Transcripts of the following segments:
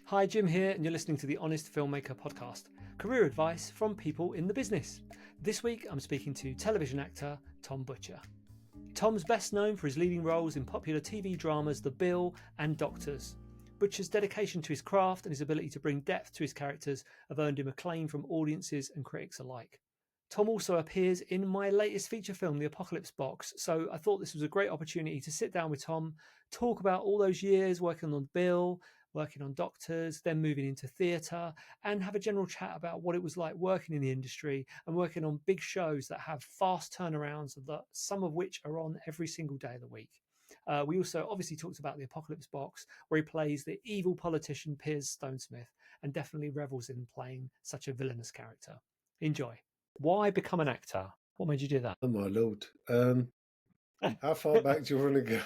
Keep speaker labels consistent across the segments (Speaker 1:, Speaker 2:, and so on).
Speaker 1: Hi, Jim here, and you're listening to the Honest Filmmaker podcast, career advice from people in the business. This week, I'm speaking to television actor Tom Butcher. Tom's best known for his leading roles in popular TV dramas The Bill and Doctors. Butcher's dedication to his craft and his ability to bring depth to his characters have earned him acclaim from audiences and critics alike. Tom also appears in my latest feature film, The Apocalypse Box, so I thought this was a great opportunity to sit down with Tom, talk about all those years working on Bill, working on Doctors, then moving into theatre, and have a general chat about what it was like working in the industry and working on big shows that have fast turnarounds, some of which are on every single day of the week. We also obviously talked about The Apocalypse Box, where he plays the evil politician Piers Stonesmith and definitely revels in playing such a villainous character. Enjoy. Why become an actor? What made you do that?
Speaker 2: Oh, my Lord. How far back do you want to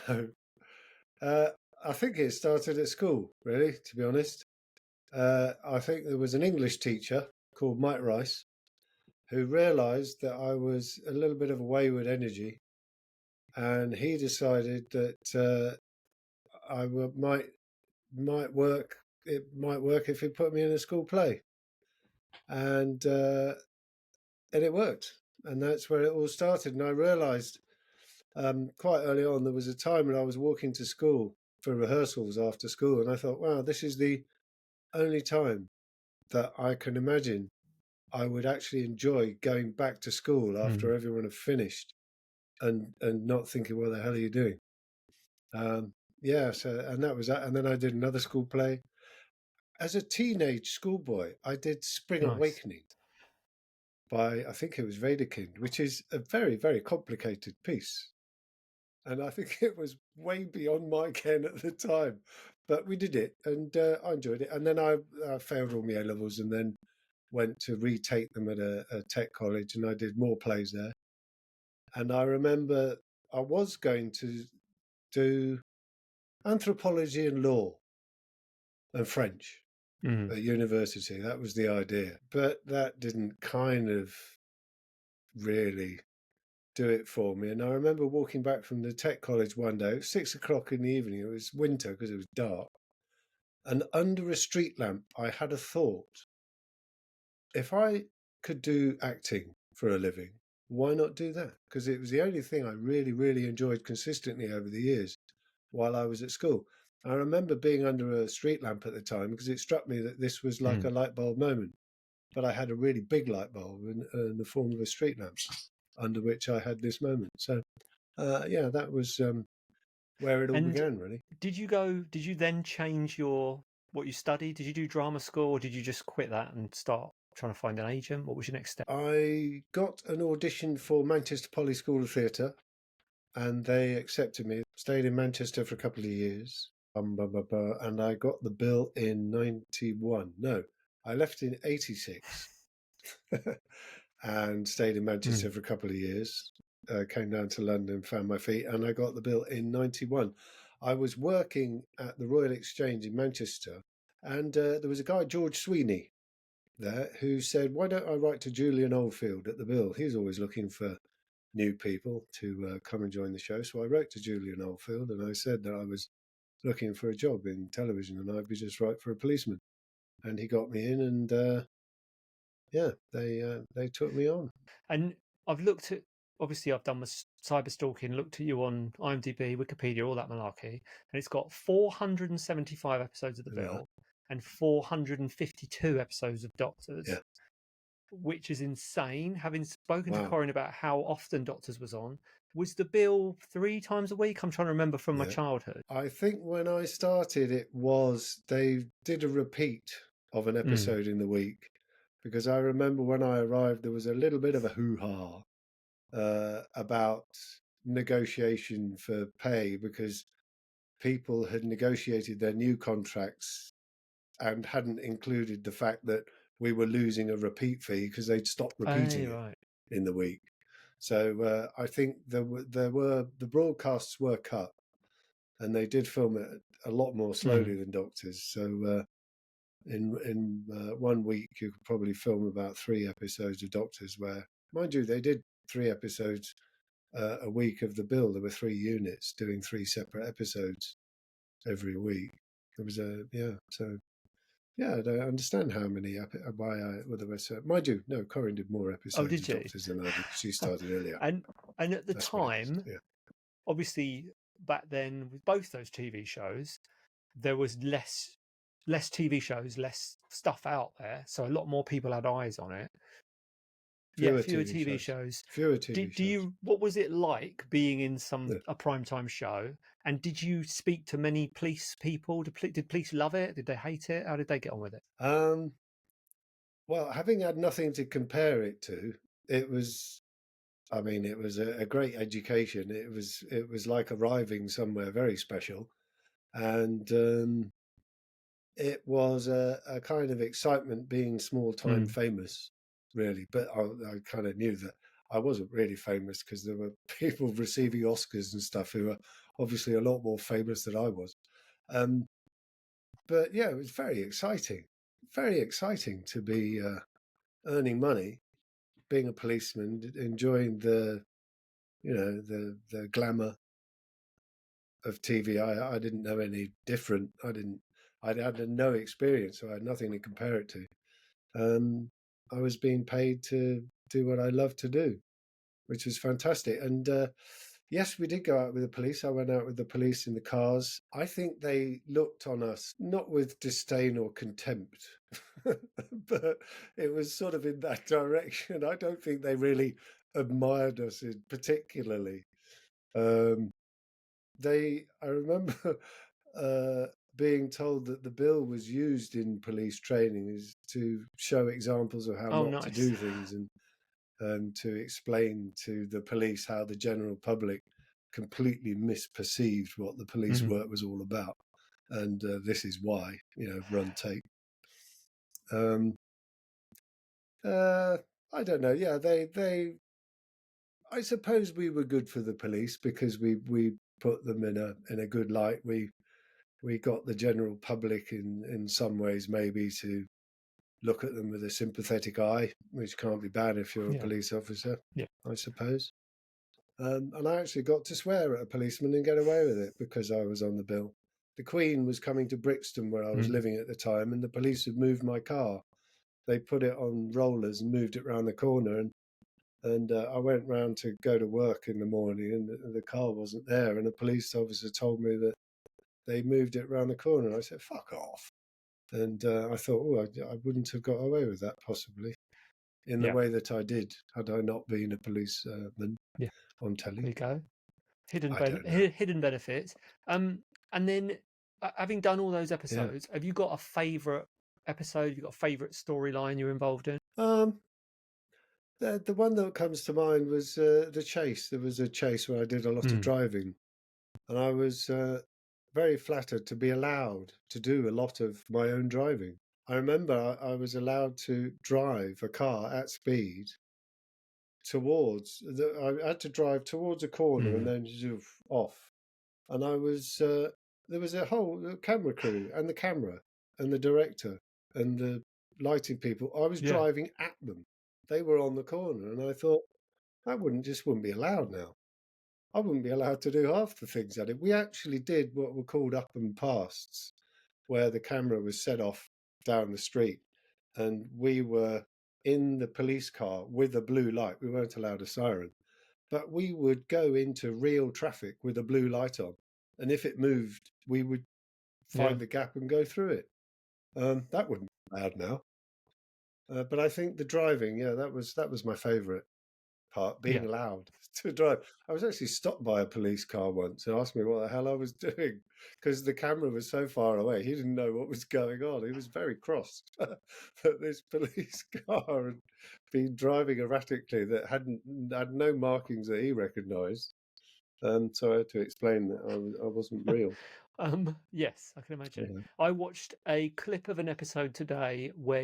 Speaker 2: go? I think it started at school, really, to be honest. I think there was an English teacher called Mike Rice who realised that I was a little bit of a wayward energy, and he decided that might work. It might work if he put me in a school play, and it worked, and that's where it all started. And I realised quite early on there was a time when I was walking to school for rehearsals after school, and I thought, wow, this is the only time that I can imagine I would actually enjoy going back to school after everyone had finished and not thinking, what the hell are you doing? And that was that. And then I did another school play. As a teenage schoolboy, I did Spring Awakening by, I think it was Vederkind, which is a very, very complicated piece. And I think it was way beyond my ken at the time. But we did it, and I enjoyed it. And then I failed all my A-levels and then went to retake them at a tech college, and I did more plays there. And I remember I was going to do anthropology and law and French at university. That was the idea. But that didn't kind of really do it for me. And I remember walking back from the tech college one day, it was 6 o'clock in the evening, it was winter because it was dark, and under a street lamp I had a thought. If I could do acting for a living, why not do that? Because it was the only thing I really, really enjoyed consistently over the years while I was at school. I remember being under a street lamp at the time because it struck me that this was like a light bulb moment. But I had a really big light bulb in the form of a street lamp under which I had this moment. So, that was where it all began, really.
Speaker 1: Did you then change what you studied? Did you do drama school, or did you just quit that and start trying to find an agent? What was your next step?
Speaker 2: I got an audition for Manchester Poly School of Theatre, and they accepted me. Stayed in Manchester for a couple of years, and I got the bill in 91. No, I left in 86 and stayed in Manchester for a couple of years. Came down to London, found my feet, and I got the bill in 91. I was working at the Royal Exchange in Manchester, and there was a guy, George Sweeney, there, who said, why don't I write to Julian Oldfield at the Bill? He's always looking for new people to come and join the show. So I wrote to Julian Oldfield, and I said that I was looking for a job in television and I'd be just right for a policeman. And he got me in, and they took me on.
Speaker 1: And I've looked at, obviously I've done my cyber stalking, looked at you on IMDb, Wikipedia, all that malarkey, and it's got 475 episodes of The Bill and 452 episodes of Doctors, which is insane. Having spoken to Corin about how often Doctors was on, was The Bill 3 times a week? I'm trying to remember from my childhood.
Speaker 2: I think when I started, they did a repeat of an episode in the week, because I remember when I arrived, there was a little bit of a hoo-ha about negotiation for pay, because people had negotiated their new contracts and hadn't included the fact that we were losing a repeat fee because they'd stopped repeating it in the week. So I think the broadcasts were cut, and they did film it a lot more slowly than Doctors. So in 1 week, you could probably film about 3 episodes of Doctors, where, mind you, they did 3 episodes a week of The Bill. There were 3 units doing 3 separate episodes every week. It was so Yeah, I don't understand how many why there were so. Mind you, no, Corinne did more
Speaker 1: Oh,
Speaker 2: episodes
Speaker 1: did
Speaker 2: of
Speaker 1: you?
Speaker 2: Doctors than I did. She started earlier.
Speaker 1: and at the
Speaker 2: That's what it is.
Speaker 1: time,
Speaker 2: Yeah,
Speaker 1: obviously, back then with both those TV shows, there was less TV shows, less stuff out there, so a lot more people had eyes on it. Yeah,
Speaker 2: fewer
Speaker 1: fewer
Speaker 2: TV
Speaker 1: TV
Speaker 2: shows.
Speaker 1: shows.
Speaker 2: Fewer TV
Speaker 1: Do
Speaker 2: shows.
Speaker 1: you? What was it like being in
Speaker 2: Yeah.
Speaker 1: a primetime show? And did you speak to many police people? Did police love it? Did they hate it? How did they get on with it?
Speaker 2: Well, having had nothing to compare it to, it was. I mean, it was a great education. It was like arriving somewhere very special, and it was a kind of excitement being small time famous, really. But I kind of knew that I wasn't really famous because there were people receiving Oscars and stuff who were obviously a lot more famous than I was. Um, but yeah, it was very exciting to be earning money, being a policeman, enjoying the glamour of TV. I didn't know any different. I had no experience, so I had nothing to compare it to. I was being paid to do what I love to do, which was fantastic. And yes, we did go out with the police. I went out with the police in the cars. I think they looked on us not with disdain or contempt, but it was sort of in that direction. I don't think they really admired us particularly. Um, I remember uh, being told that the bill was used in police training is to show examples of how
Speaker 1: Oh,
Speaker 2: not to
Speaker 1: nice.
Speaker 2: do things and to explain to the police how the general public completely misperceived what the police work was all about. And this is why, run tape. Um, I don't know. Yeah, I suppose we were good for the police because we put them in a good light. We got the general public in some ways maybe to look at them with a sympathetic eye, which can't be bad if you're a
Speaker 1: Yeah,
Speaker 2: police officer,
Speaker 1: yeah.
Speaker 2: I suppose. And I actually got to swear at a policeman and get away with it because I was on the bill. The Queen was coming to Brixton where I was living at the time, and the police had moved my car. They put it on rollers and moved it round the corner, and I went round to go to work in the morning, and the car wasn't there, and a police officer told me that they moved it round the corner. And I said, "Fuck off." And I thought, oh, I wouldn't have got away with that possibly in the
Speaker 1: Yeah,
Speaker 2: way that I did had I not been a policeman
Speaker 1: yeah.
Speaker 2: on
Speaker 1: There
Speaker 2: telly.
Speaker 1: you go.
Speaker 2: I don't know.
Speaker 1: Hidden benefits. And then having done all those
Speaker 2: Yeah.
Speaker 1: episodes, have you got a favourite episode? Have you got a favourite storyline you're involved in?
Speaker 2: The one that comes to mind was the chase. There was a chase where I did a lot of driving, and I was very flattered to be allowed to do a lot of my own driving. I remember I was allowed to drive a car at speed I had to drive towards a corner and then zoof off. And there was a whole camera crew and the camera and the director and the lighting people. I was
Speaker 1: Yeah,
Speaker 2: driving at them. They were on the corner, and I thought that wouldn't be allowed now. I wouldn't be allowed to do half the things I did. We actually did what were called up and pasts, where the camera was set off down the street, and we were in the police car with a blue light. We weren't allowed a siren, but we would go into real traffic with a blue light on, and if it moved, we would
Speaker 1: yeah,
Speaker 2: find the gap and go through it. That wouldn't be allowed now. But I think the driving, yeah, that was my favourite part,
Speaker 1: yeah.
Speaker 2: being allowed to drive. I was actually stopped by a police car once and asked me what the hell I was doing because the camera was so far away. He didn't know what was going on. He was very cross that this police car had been driving erratically that had no markings that he recognised. So I had to explain that I wasn't real.
Speaker 1: Yes, I can imagine it.
Speaker 2: Yeah.
Speaker 1: I watched a clip of an episode today where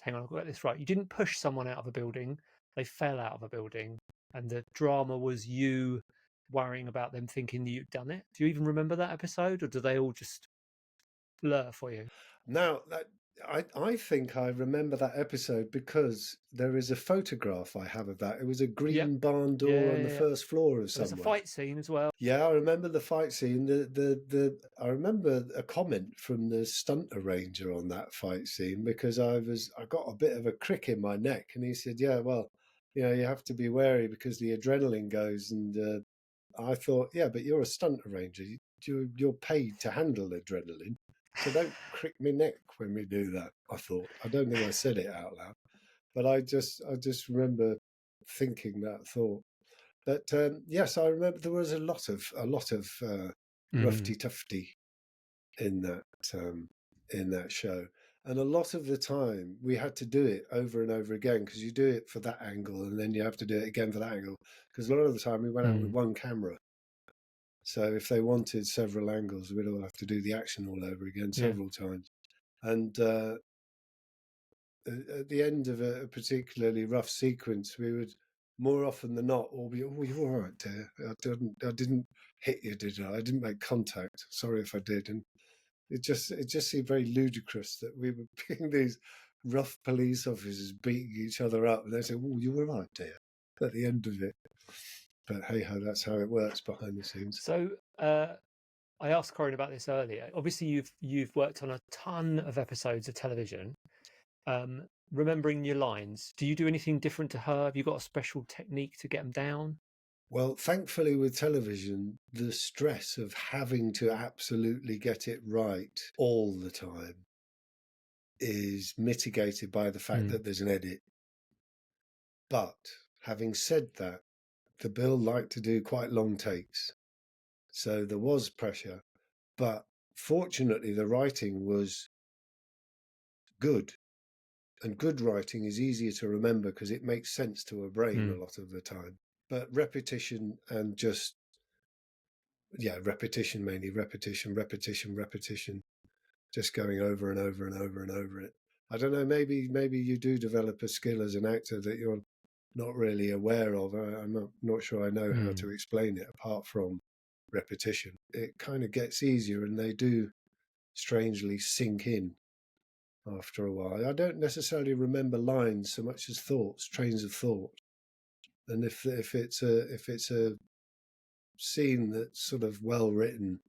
Speaker 1: hang on, I've got this right. You didn't push someone out of a building, they fell out of a building, and the drama was you worrying about them thinking that you'd done it. Do you even remember that episode, or do they all just blur for you?
Speaker 2: Now that I think I remember that episode because there is a photograph I have of that. It was a
Speaker 1: Yep.
Speaker 2: green barn door
Speaker 1: Yeah,
Speaker 2: on the
Speaker 1: yeah, yeah.
Speaker 2: first floor of
Speaker 1: There's a
Speaker 2: somewhere.
Speaker 1: fight scene as well.
Speaker 2: Yeah, I remember the fight scene. I remember a comment from the stunt arranger on that fight scene because I got a bit of a crick in my neck, and he said, "Yeah, well, you know, you have to be wary because the adrenaline goes." And I thought, "Yeah, but you're a stunt arranger. You're paid to handle adrenaline, so don't crick me neck when we do that." I thought. I don't think I said it out loud, but I just remember thinking that thought. But yes, I remember there was a lot of roughy tufty in that show, and a lot of the time we had to do it over and over again because you do it for that angle and then you have to do it again for that angle because a lot of the time we went out with one camera. So if they wanted several angles, we'd all have to do the action all over again several times. And at the end of a particularly rough sequence, we would more often than not all be, "Oh, you're all right, dear. I didn't hit you, did I? I didn't make contact. Sorry if I did." And it just seemed very ludicrous that we were being these rough police officers beating each other up, and they say, "Oh, you were right, dear," at the end of it. But hey ho, that's how it works behind the scenes.
Speaker 1: So I asked Corinne about this earlier. Obviously, you've worked on a ton of episodes of television. Remembering your lines, do you do anything different to her? Have you got a special technique to get them down?
Speaker 2: Well, thankfully with television, the stress of having to absolutely get it right all the time is mitigated by the fact that there's an edit. But having said that, the Bill liked to do quite long takes. So there was pressure, but fortunately the writing was good. And good writing is easier to remember because it makes sense to a brain a lot of the time. But repetition and just, repetition mainly, repetition, just going over and over and over and over it. I don't know, maybe you do develop a skill as an actor that you're not really aware of. I'm not sure I know how to explain it apart from repetition. It kind of gets easier and they do strangely sink in after a while. I don't necessarily remember lines so much as thoughts, trains of thought. And if it's a scene that's sort of well written,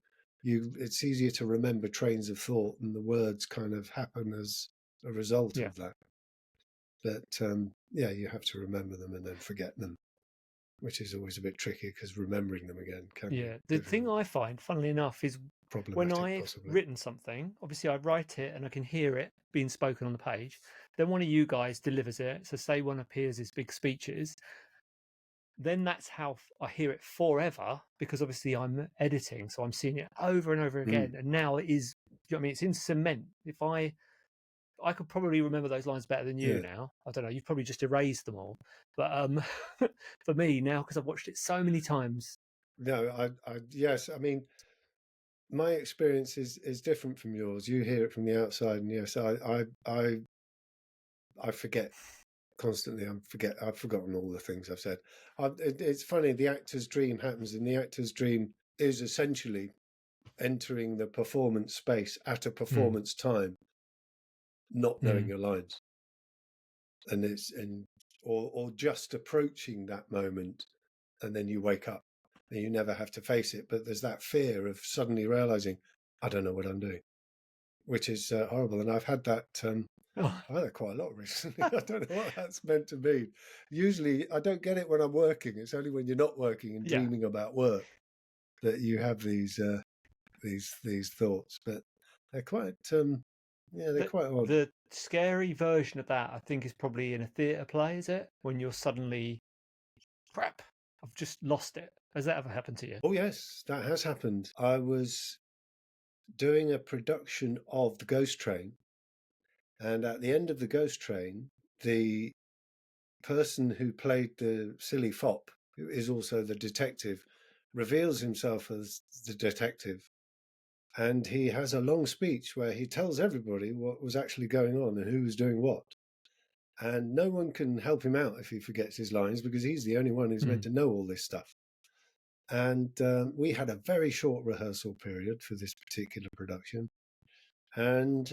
Speaker 2: it's easier to remember trains of thought, and the words kind of happen as a result of that. But you have to remember them and then forget them, which is always a bit tricky because remembering them again can be
Speaker 1: The thing I find, funnily enough, is when I've
Speaker 2: possibly.
Speaker 1: written something, obviously I write it and I can hear it being spoken on the page. Then one of you guys delivers it. So say one of Piers' big speeches. Then that's how I hear it forever because obviously I'm editing, so I'm seeing it over and over again. And now it is, you know what I mean? It's in cement. If I could probably remember those lines better than you now. I don't know. You've probably just erased them all. But for me now, because I've watched it so many times.
Speaker 2: No, yes. I mean, my experience is different from yours. You hear it from the outside, and yes, I forget constantly. I've forgotten all the things I've said. It's funny. The actor's dream happens, and the actor's dream is essentially entering the performance space at a performance time, not knowing your lines, or just approaching that moment, and then you wake up and you never have to face it. But there's that fear of suddenly realizing I don't know what I'm doing, which is horrible. And I've had that. I've had that quite a lot recently. I don't know what that's meant to mean. Usually, I don't get it when I'm working. It's only when you're not working and dreaming about work that you have these thoughts. But they're quite, they're quite odd.
Speaker 1: The scary version of that, I think, is probably in a theatre play. Is it when you're suddenly, crap, I've just lost it? Has that ever happened to you?
Speaker 2: Oh yes, that has happened. I was doing a production of The Ghost Train. And at the end of The Ghost Train, the person who played the silly fop, who is also the detective, reveals himself as the detective. And he has a long speech where he tells everybody what was actually going on and who was doing what. And no one can help him out if he forgets his lines because he's the only one who's meant to know all this stuff. And we had a very short rehearsal period for this particular production. And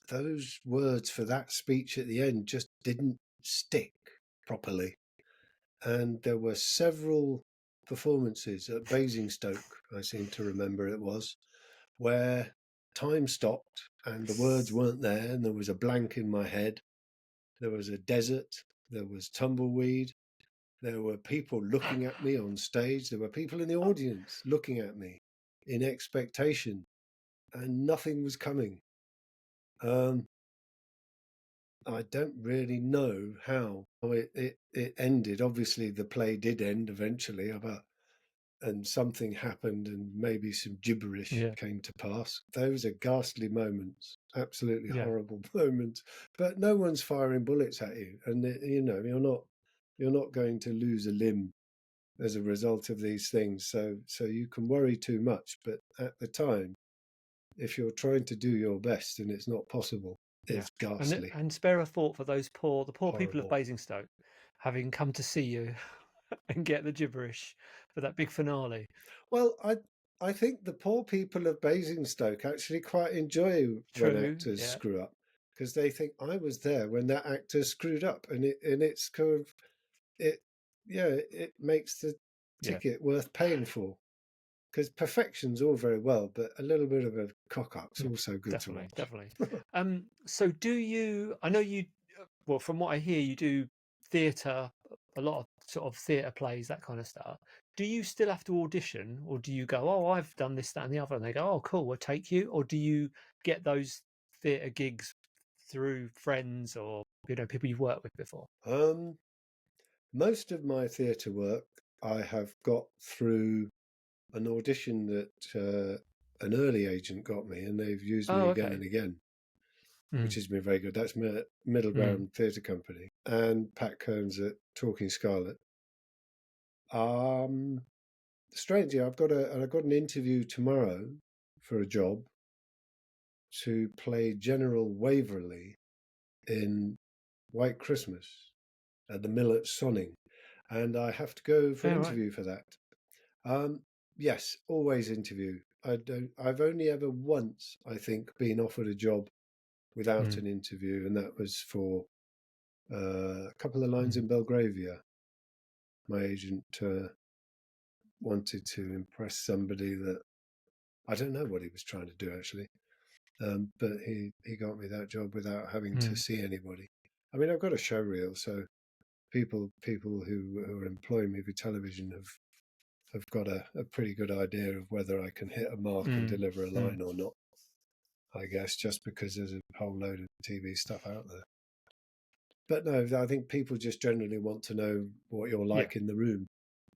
Speaker 2: those words for that speech at the end just didn't stick properly. And there were several performances at Basingstoke, I seem to remember it was, where time stopped and the words weren't there, and there was a blank in my head. There was a desert, there was tumbleweed, there were people looking at me on stage, there were people in the audience looking at me in expectation, and nothing was coming. I don't really know how it ended. Obviously, the play did end eventually, and something happened, and maybe some gibberish came to pass. Those are ghastly moments, absolutely horrible moments. But no one's firing bullets at you, and you're not going to lose a limb as a result of these things. So you can worry too much, but at the time, if you're trying to do your best and it's not possible, it's ghastly.
Speaker 1: And spare a thought for the poor people of Basingstoke, having come to see you and get the gibberish for that big finale.
Speaker 2: Well, I think the poor people of Basingstoke actually quite enjoy when actors screw up, because they think I was there when that actor screwed up, and it's kind of it makes the ticket worth paying for. Because perfection's all very well, but a little bit of a cock-up's also good to watch.
Speaker 1: Definitely. So do you, I know you, well, from what I hear, you do theatre, a lot of sort of theatre plays, that kind of stuff. Do you still have to audition, or do you go, oh, I've done this, that and the other, and they go, oh, cool, we'll take you? Or do you get those theatre gigs through friends or, people you've worked with before?
Speaker 2: Most of my theatre work I have got through an audition that an early agent got me, and they've used me again and again, which has been very good. That's Middle Ground Theatre Company and Pat Kearns at Talking Scarlet. Strangely, I've got an interview tomorrow for a job to play General Waverley in White Christmas at the Mill at Sonning, and I have to go for an interview for that. Yes, always interview. I've only ever once, I think, been offered a job without an interview, and that was for a couple of lines in Belgravia. My agent wanted to impress somebody that I don't know what he was trying to do actually, but he got me that job without having to see anybody. I mean, I've got a show reel, so people who are employing me for television have got a pretty good idea of whether I can hit a mark and deliver a line or not, I guess, just because there's a whole load of TV stuff out there. But no, I think people just generally want to know what you're like in the room.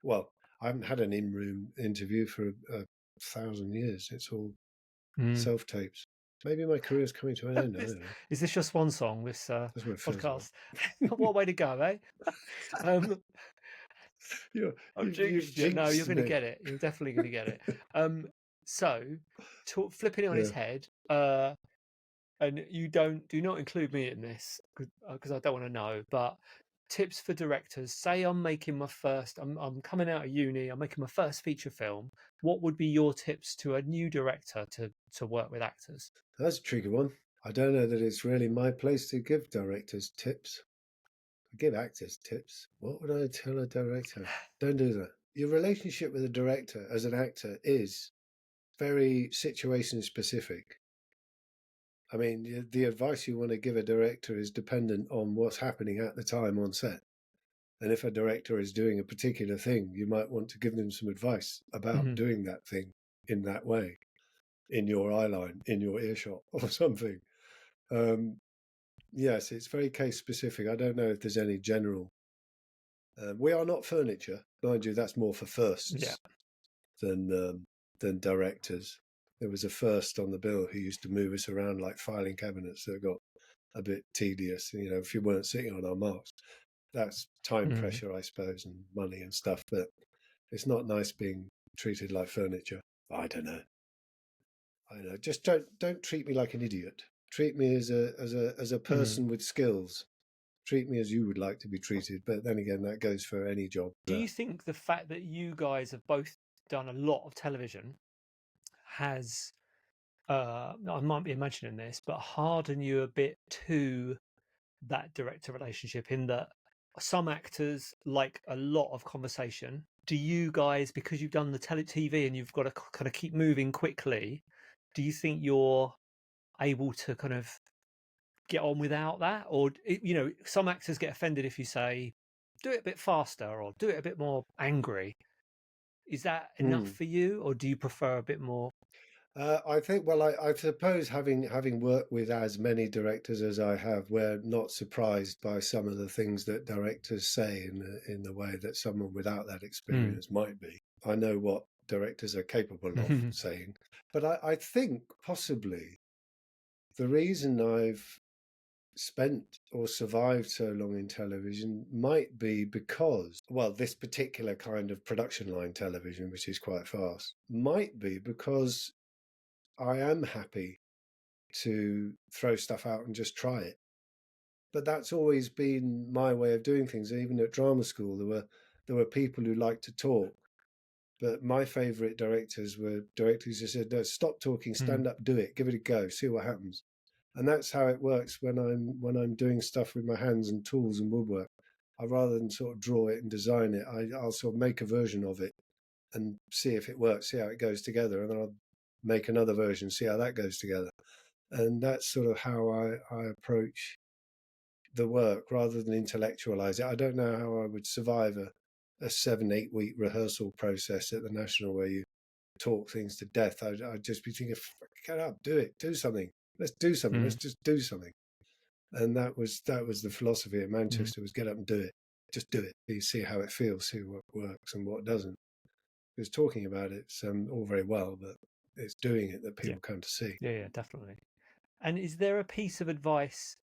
Speaker 2: Well, I haven't had an in-room interview for 1,000 years. It's all self-tapes. Maybe my career's coming to an end. I don't know.
Speaker 1: Is this your swan song, this podcast? What a way to go, eh?
Speaker 2: You've
Speaker 1: no, you're going to
Speaker 2: me.
Speaker 1: get it. You're definitely going to get it. So, flipping it on his head, and you do not include me in this because I don't want to know. But tips for directors. Say I'm making my first. I'm coming out of uni. I'm making my first feature film. What would be your tips to a new director to work with actors?
Speaker 2: That's a tricky one. I don't know that it's really my place to give directors tips. I give actors tips. What would I tell a director? Don't do that. Your relationship with a director as an actor is very situation specific. I mean, the advice you want to give a director is dependent on what's happening at the time on set. And if a director is doing a particular thing, you might want to give them some advice about doing that thing in that way, in your eye line, in your earshot or something. Yes, it's very case specific. I don't know if there's any general. We are not furniture, mind you. That's more for firsts than directors. There was a first on the bill who used to move us around like filing cabinets that got a bit tedious. If you weren't sitting on our marks, that's time pressure, I suppose, and money and stuff. But it's not nice being treated like furniture. I don't know. Just don't treat me like an idiot. Treat me as a person with skills. Treat me as you would like to be treated. But then again, that goes for any job.
Speaker 1: Do you think the fact that you guys have both done a lot of television has I might be imagining this, but harden you a bit to that director relationship in that some actors like a lot of conversation. Do you guys, because you've done the TV and you've got to kind of keep moving quickly, do you think you're able to kind of get on without that? Or, some actors get offended if you say, do it a bit faster or do it a bit more angry. Is that enough for you, or do you prefer a bit more?
Speaker 2: I think, well, I suppose having worked with as many directors as I have, we're not surprised by some of the things that directors say in the way that someone without that experience might be. I know what directors are capable of saying, but I think possibly the reason I've spent or survived so long in television might be because, well, this particular kind of production line television, which is quite fast, might be because I am happy to throw stuff out and just try it. But that's always been my way of doing things. Even at drama school, there were people who liked to talk, but my favourite directors were directors who said, "No, stop talking, stand up, do it, give it a go, see what happens." And that's how it works when I'm doing stuff with my hands and tools and woodwork. I rather than sort of draw it and design it, I'll sort of make a version of it and see if it works, see how it goes together, and then I'll make another version, see how that goes together. And that's sort of how I approach the work rather than intellectualize it. I don't know how I would survive a 7-8 week rehearsal process at the National where you talk things to death. I'd just be thinking, get up, do it, do something. Let's do something. Let's just do something. And that was the philosophy at Manchester, was get up and do it. Just do it. You see how it feels, see what works and what doesn't. Because talking about it's all very well, but it's doing it that people come to see.
Speaker 1: Yeah, definitely. And is there a piece of advice?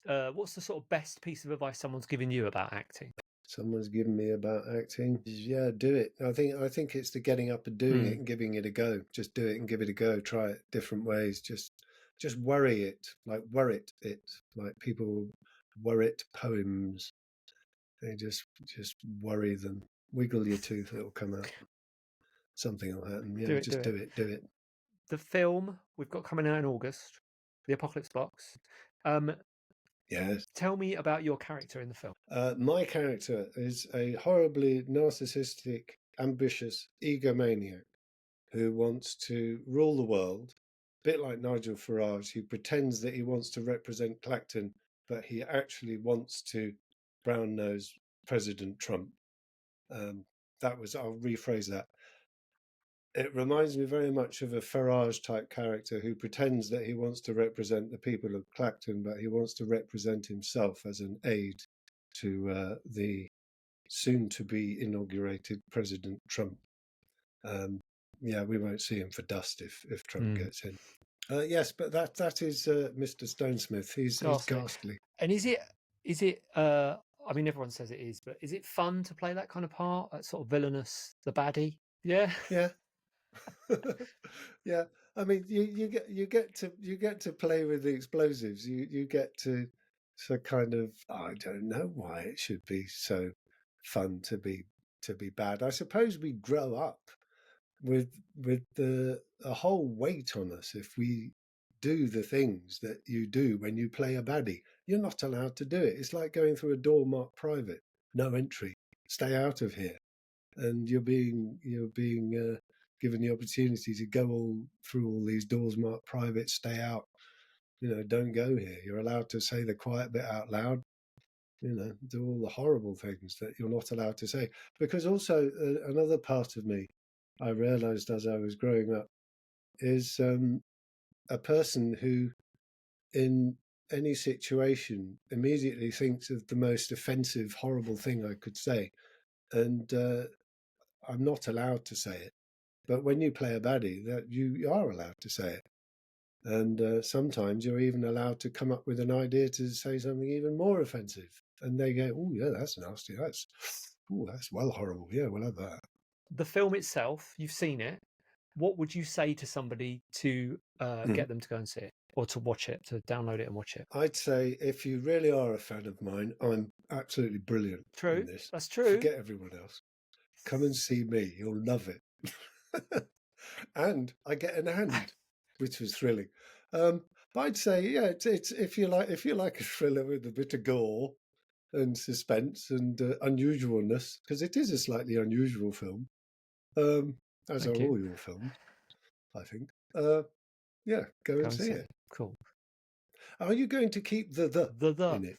Speaker 1: What's the sort of best piece of advice someone's given you about acting?
Speaker 2: Someone's given me about acting. Yeah, do it. I think it's the getting up and doing it and giving it a go. Just do it and give it a go. Try it different ways. Just worry it, like worrit it, like people worrit poems. They just worry them. Wiggle your tooth, it'll come out. Something will happen. Yeah, do it.
Speaker 1: The film we've got coming out in August, The Apocalypse Box.
Speaker 2: Yes.
Speaker 1: Tell me about your character in the film.
Speaker 2: My character is a horribly narcissistic, ambitious egomaniac who wants to rule the world, a bit like Nigel Farage, who pretends that he wants to represent Clacton, but he actually wants to brown nose President Trump. I'll rephrase that. It reminds me very much of a Farage type character who pretends that he wants to represent the people of Clacton, but he wants to represent himself as an aide to the soon to be inaugurated President Trump. We won't see him for dust if Trump gets in. Yes, but that is Mr. Stonesmith. He's ghastly.
Speaker 1: And is it? I mean, everyone says it is, but is it fun to play that kind of part, that sort of villainous, the baddie? Yeah.
Speaker 2: Yeah. I mean, you get to play with the explosives. You get to kind of, I don't know why it should be so fun to be bad. I suppose we grow up with a whole weight on us if we do the things that you do when you play a baddie. You're not allowed to do it. It's like going through a door marked private, no entry, stay out of here, and you're being given the opportunity to go through all these doors marked private, stay out. Don't go here. You're allowed to say the quiet bit out loud. Do all the horrible things that you're not allowed to say. Because also another part of me, I realized as I was growing up, is a person who, in any situation, immediately thinks of the most offensive, horrible thing I could say. And I'm not allowed to say it. But when you play a baddie, that you are allowed to say it. And sometimes you're even allowed to come up with an idea to say something even more offensive. And they go, "Oh, yeah, that's nasty. That's well horrible. Yeah, we'll have that."
Speaker 1: The film itself, you've seen it. What would you say to somebody to get them to go and see it, or to watch it, to download it and watch it?
Speaker 2: I'd say if you really are a fan of mine, I'm absolutely brilliant.
Speaker 1: True,
Speaker 2: in this.
Speaker 1: That's true.
Speaker 2: Forget everyone else. Come and see me. You'll love it. And I get an hand. which was thrilling. But I'd say, yeah, it's if you like a thriller with a bit of gore and suspense and unusualness, because it is a slightly unusual film, as are all your films, I think. Yeah, go and see it.
Speaker 1: Cool.
Speaker 2: Are you going to keep the in it?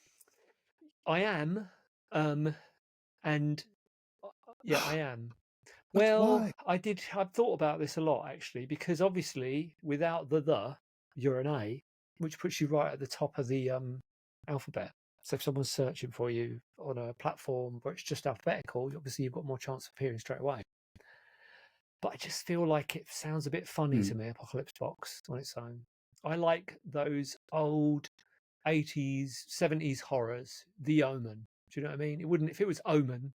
Speaker 1: I am, and yeah, I am.
Speaker 2: But
Speaker 1: Well,
Speaker 2: why?
Speaker 1: I've thought about this a lot actually, because obviously without the, you're an A, which puts you right at the top of the alphabet. So if someone's searching for you on a platform where it's just alphabetical, obviously you've got more chance of appearing straight away. But I just feel like it sounds a bit funny to me, Apocalypse Box on its own. I like those old 80s, 70s horrors, The Omen. Do you know what I mean? It wouldn't, if it was Omen,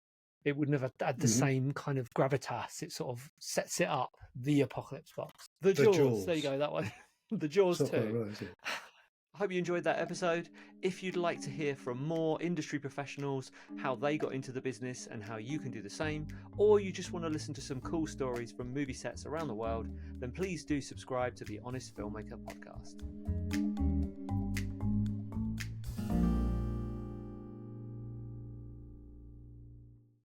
Speaker 1: it would never had the same kind of gravitas. It sort of sets it up. The Apocalypse Box. The Jaws. There you go, that one. The Jaws too. Right, I hope you enjoyed that episode. If you'd like to hear from more industry professionals, how they got into the business and how you can do the same, or you just want to listen to some cool stories from movie sets around the world, then please do subscribe to the Honest Filmmaker podcast.